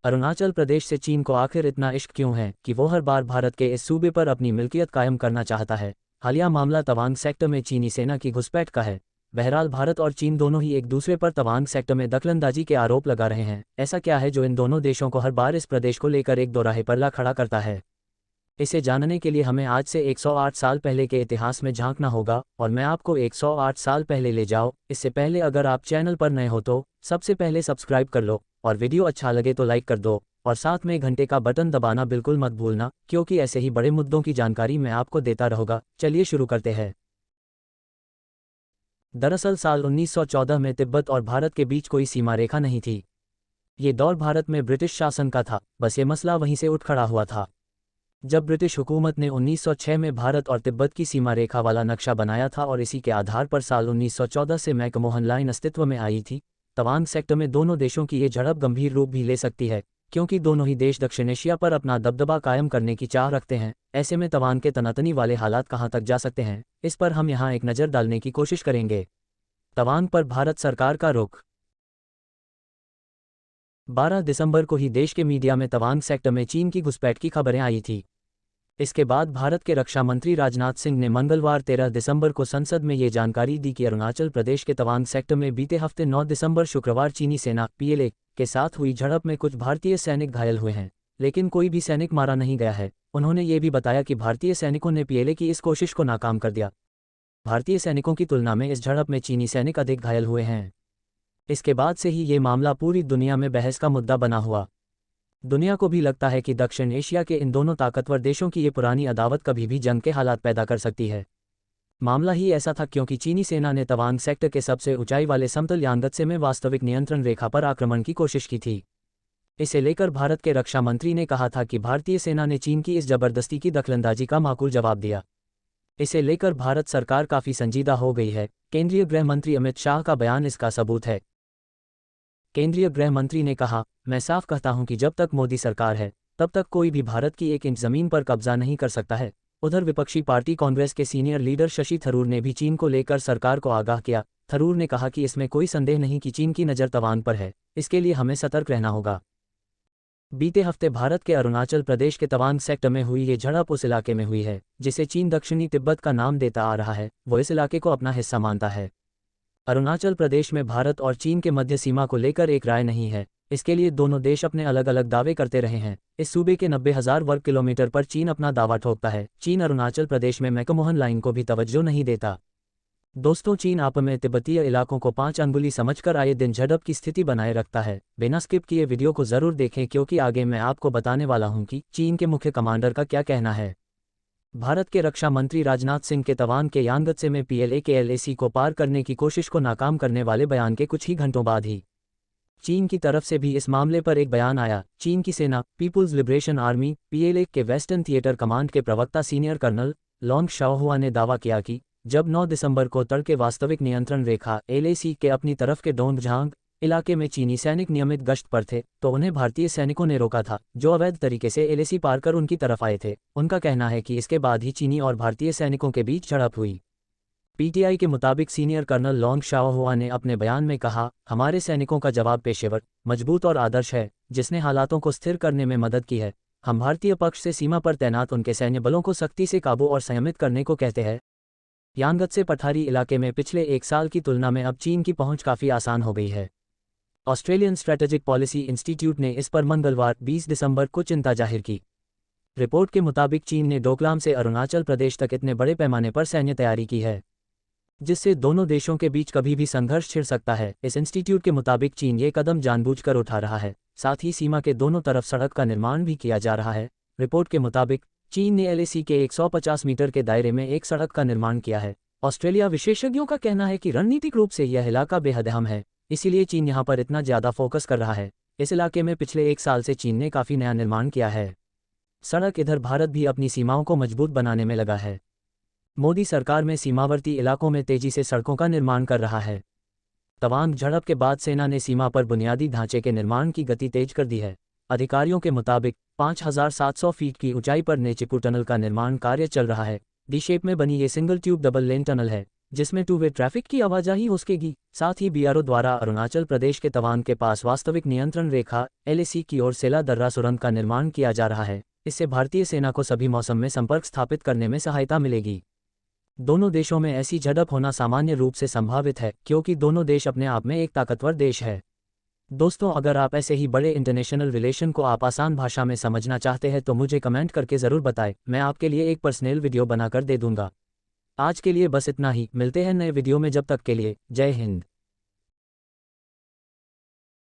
अरुणाचल प्रदेश से चीन को आखिर इतना इश्क क्यों है कि वो हर बार भारत के इस सूबे पर अपनी मिल्कियत कायम करना चाहता है। हालिया मामला तवांग सेक्टर में चीनी सेना की घुसपैठ का है। बहरहाल भारत और चीन दोनों ही एक दूसरे पर तवांग सेक्टर में दखलंदाजी के आरोप लगा रहे हैं। ऐसा क्या है जो इन दोनों देशों को हर बार इस प्रदेश को लेकर एक दोराहे पर ला खड़ा करता है? इसे जानने के लिए हमें आज से 108 साल पहले के इतिहास में झांकना होगा और मैं आपको 108 साल पहले ले जाऊं। इससे पहले अगर आप चैनल पर नए हो तो सबसे पहले सब्सक्राइब कर लो और वीडियो अच्छा लगे तो लाइक कर दो और साथ में घंटे का बटन दबाना बिल्कुल मत भूलना, क्योंकि ऐसे ही बड़े मुद्दों की जानकारी मैं आपको देता रहूंगा। चलिए शुरू करते हैं। दरअसल साल 1914 में तिब्बत और भारत के बीच कोई सीमा रेखा नहीं थी। ये दौर भारत में ब्रिटिश शासन का था, बस ये मसला वहीं से उठ खड़ा हुआ था जब ब्रिटिश हुकूमत ने 1906 में भारत और तिब्बत की सीमा रेखा वाला नक्शा बनाया था और इसी के आधार पर साल 1914 से मैकमोहन लाइन अस्तित्व में आई थी। तवांग सेक्टर में दोनों देशों की ये झड़प गंभीर रूप भी ले सकती है, क्योंकि दोनों ही देश दक्षिण एशिया पर अपना दबदबा कायम करने की चाह रखते हैं। ऐसे में तवांग के तनातनी वाले हालात कहाँ तक जा सकते हैं, इस पर हम यहाँ एक नज़र डालने की कोशिश करेंगे। तवांग पर भारत सरकार का रुख। 12 दिसंबर को ही देश के मीडिया में तवांग सेक्टर में चीन की घुसपैठ की खबरें आई थी। इसके बाद भारत के रक्षा मंत्री राजनाथ सिंह ने मंगलवार 13 दिसंबर को संसद में ये जानकारी दी कि अरुणाचल प्रदेश के तवांग सेक्टर में बीते हफ्ते 9 दिसंबर शुक्रवार चीनी सेना PLA के साथ हुई झड़प में कुछ भारतीय सैनिक घायल हुए हैं, लेकिन कोई भी सैनिक मारा नहीं गया है। उन्होंने ये भी बताया कि भारतीय सैनिकों ने PLA की इस कोशिश को नाकाम कर दिया। भारतीय सैनिकों की तुलना में इस झड़प में चीनी सैनिक अधिक घायल हुए हैं। इसके बाद से ही ये मामला पूरी दुनिया में बहस का मुद्दा बना हुआ। दुनिया को भी लगता है कि दक्षिण एशिया के इन दोनों ताकतवर देशों की ये पुरानी अदावत कभी भी जंग के हालात पैदा कर सकती है। मामला ही ऐसा था क्योंकि चीनी सेना ने तवांग सेक्टर के सबसे ऊंचाई वाले समतल यांगत्से में वास्तविक नियंत्रण रेखा पर आक्रमण की कोशिश की थी। इसे लेकर भारत के रक्षा मंत्री ने कहा था कि भारतीय सेना ने चीन की इस जबरदस्ती की दखलंदाजी का माकूल जवाब दिया। इसे लेकर भारत सरकार काफ़ी संजीदा हो गई है। केंद्रीय गृह मंत्री अमित शाह का बयान इसका सबूत है। केंद्रीय गृह मंत्री ने कहा, मैं साफ कहता हूं कि जब तक मोदी सरकार है तब तक कोई भी भारत की 1 इंच जमीन पर कब्जा नहीं कर सकता है। उधर विपक्षी पार्टी कांग्रेस के सीनियर लीडर शशि थरूर ने भी चीन को लेकर सरकार को आगाह किया। थरूर ने कहा कि इसमें कोई संदेह नहीं कि चीन की नज़र तवांग पर है, इसके लिए हमें सतर्क रहना होगा। बीते हफ्ते भारत के अरुणाचल प्रदेश के तवांग सेक्टर में हुई ये झड़प उस इलाके में हुई है जिसे चीन दक्षिणी तिब्बत का नाम देता आ रहा है। वो इस इलाके को अपना हिस्सा मानता है। अरुणाचल प्रदेश में भारत और चीन के मध्य सीमा को लेकर एक राय नहीं है। इसके लिए दोनों देश अपने अलग अलग दावे करते रहे हैं। इस सूबे के 90,000 वर्ग किलोमीटर पर चीन अपना दावा ठोकता है। चीन अरुणाचल प्रदेश में मैकमोहन लाइन को भी तवज्जो नहीं देता। दोस्तों, चीन आप में तिब्बतीय इलाकों को 5 अंगुली समझकर आए दिन झड़प की स्थिति बनाए रखता है। बिना स्किप किए वीडियो को जरूर देखें, क्योंकि आगे मैं आपको बताने वाला हूं कि चीन के मुख्य कमांडर का क्या कहना है। भारत के रक्षा मंत्री राजनाथ सिंह के तवांग के यांगत्से में PLA के LAC को पार करने की कोशिश को नाकाम करने वाले बयान के कुछ ही घंटों बाद ही चीन की तरफ से भी इस मामले पर एक बयान आया। चीन की सेना पीपुल्स लिबरेशन आर्मी PLA के वेस्टर्न थिएटर कमांड के प्रवक्ता सीनियर कर्नल लॉन्ग शाओहुआ ने दावा किया कि जब 9 दिसंबर को तड़के वास्तविक नियंत्रण रेखा LAC के अपनी तरफ के डोंगझांग इलाके में चीनी सैनिक नियमित गश्त पर थे तो उन्हें भारतीय सैनिकों ने रोका था, जो अवैध तरीके से LAC पार कर उनकी तरफ आए थे। उनका कहना है कि इसके बाद ही चीनी और भारतीय सैनिकों के बीच झड़प हुई। PTI के मुताबिक सीनियर कर्नल लॉन्ग शाओहुआ ने अपने बयान में कहा, हमारे सैनिकों का जवाब पेशेवर, मजबूत और आदर्श है, जिसने हालातों को स्थिर करने में मदद की है। हम भारतीय पक्ष से सीमा पर तैनात उनके सैन्य बलों को सख्ती से काबू और संयमित करने को कहते हैं। यांगत्से पठारी इलाके में पिछले 1 साल की तुलना में अब चीन की पहुंच काफ़ी आसान हो गई है। ऑस्ट्रेलियन स्ट्रेटेजिक पॉलिसी इंस्टीट्यूट ने इस पर मंगलवार 20 दिसंबर को चिंता जाहिर की। रिपोर्ट के मुताबिक चीन ने डोकलाम से अरुणाचल प्रदेश तक इतने बड़े पैमाने पर सैन्य तैयारी की है जिससे दोनों देशों के बीच कभी भी संघर्ष छिड़ सकता है। इस इंस्टीट्यूट के मुताबिक चीन ये कदम जानबूझकर उठा रहा है। साथ ही सीमा के दोनों तरफ सड़क का निर्माण भी किया जा रहा है। रिपोर्ट के मुताबिक चीन ने LAC के 150 मीटर के दायरे में एक सड़क का निर्माण किया है। ऑस्ट्रेलिया विशेषज्ञों का कहना है कि रणनीतिक रूप से यह इलाका बेहद अहम है, इसीलिए चीन यहां पर इतना ज़्यादा फोकस कर रहा है। इस इलाके में पिछले 1 साल से चीन ने काफ़ी नया निर्माण किया है। सड़क इधर भारत भी अपनी सीमाओं को मजबूत बनाने में लगा है। मोदी सरकार में सीमावर्ती इलाकों में तेजी से सड़कों का निर्माण कर रहा है। तवांग झड़प के बाद सेना ने सीमा पर बुनियादी ढांचे के निर्माण की गति तेज कर दी है। अधिकारियों के मुताबिक 5,700 फीट की ऊंचाई पर नेचिपू टनल का निर्माण कार्य चल रहा है। डी शेप में बनी ये single tube double lane tunnel है जिसमें टू वे ट्रैफिक की आवाजाही हो सकेगी। साथ ही बीआरओ द्वारा अरुणाचल प्रदेश के तवांग के पास वास्तविक नियंत्रण रेखा एलएसी की ओर सेला दर्रा सुरंग का निर्माण किया जा रहा है। इससे भारतीय सेना को सभी मौसम में संपर्क स्थापित करने में सहायता मिलेगी। दोनों देशों में ऐसी झड़प होना सामान्य रूप से संभावित है, क्योंकि दोनों देश अपने आप में एक ताकतवर देश है। दोस्तों, अगर आप ऐसे ही बड़े इंटरनेशनल रिलेशन को आप आसान भाषा में समझना चाहते हैं तो मुझे कमेंट करके ज़रूर बताएं, मैं आपके लिए एक पर्सनल वीडियो बनाकर दे दूंगा। आज के लिए बस इतना ही, मिलते हैं नए वीडियो में, जब तक के लिए जय हिंद।